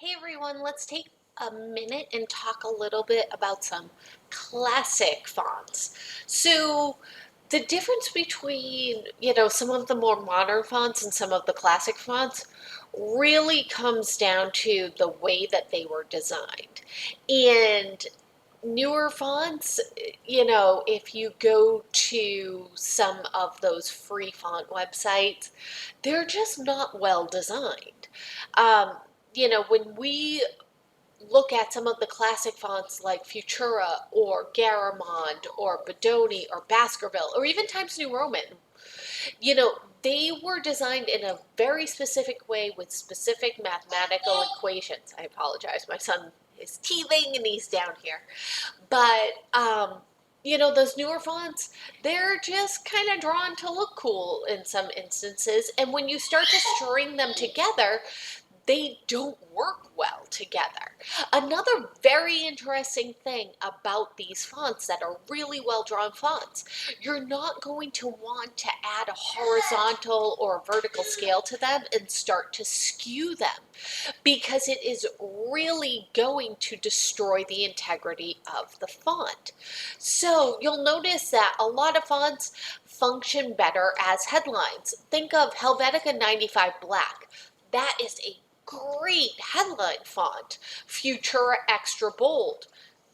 Hey everyone, let's take a minute and talk a little bit about some classic fonts. So, the difference between, some of the more modern fonts and some of the classic fonts really comes down to the way that they were designed. And newer fonts, if you go to some of those free font websites, they're just not well designed. Um, when we look at some of the classic fonts like Futura or Garamond or Bodoni or Baskerville or even Times New Roman, they were designed in a very specific way with specific mathematical equations. I apologize, my son is teething and he's down here. But, those newer fonts, they're just kind of drawn to look cool in some instances. And when you start to string them together, they don't work well together. Another very interesting thing about these fonts that are really well drawn fonts, you're not going to want to add a horizontal or vertical scale to them and start to skew them because it is really going to destroy the integrity of the font. So you'll notice that a lot of fonts function better as headlines. Think of Helvetica 95 Black. That is a great headline font. Futura Extra Bold,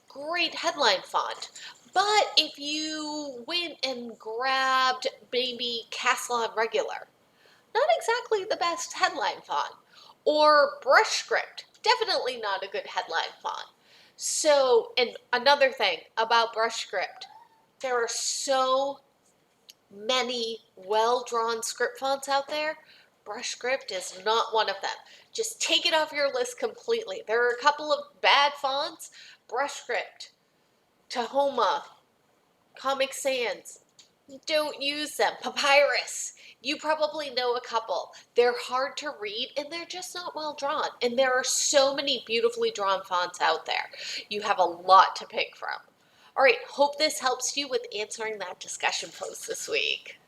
great headline font. But if you went and grabbed maybe Caslon Regular, not exactly the best headline font. Or Brush Script, definitely not a good headline font. So, and another thing about Brush Script, there are so many well-drawn script fonts out there. Brush Script is not one of them. Just take it off your list completely. There are a couple of bad fonts. Brush Script, Tahoma, Comic Sans. Don't use them. Papyrus. You probably know a couple. They're hard to read and they're just not well drawn. And there are so many beautifully drawn fonts out there. You have a lot to pick from. All right, hope this helps you with answering that discussion post this week.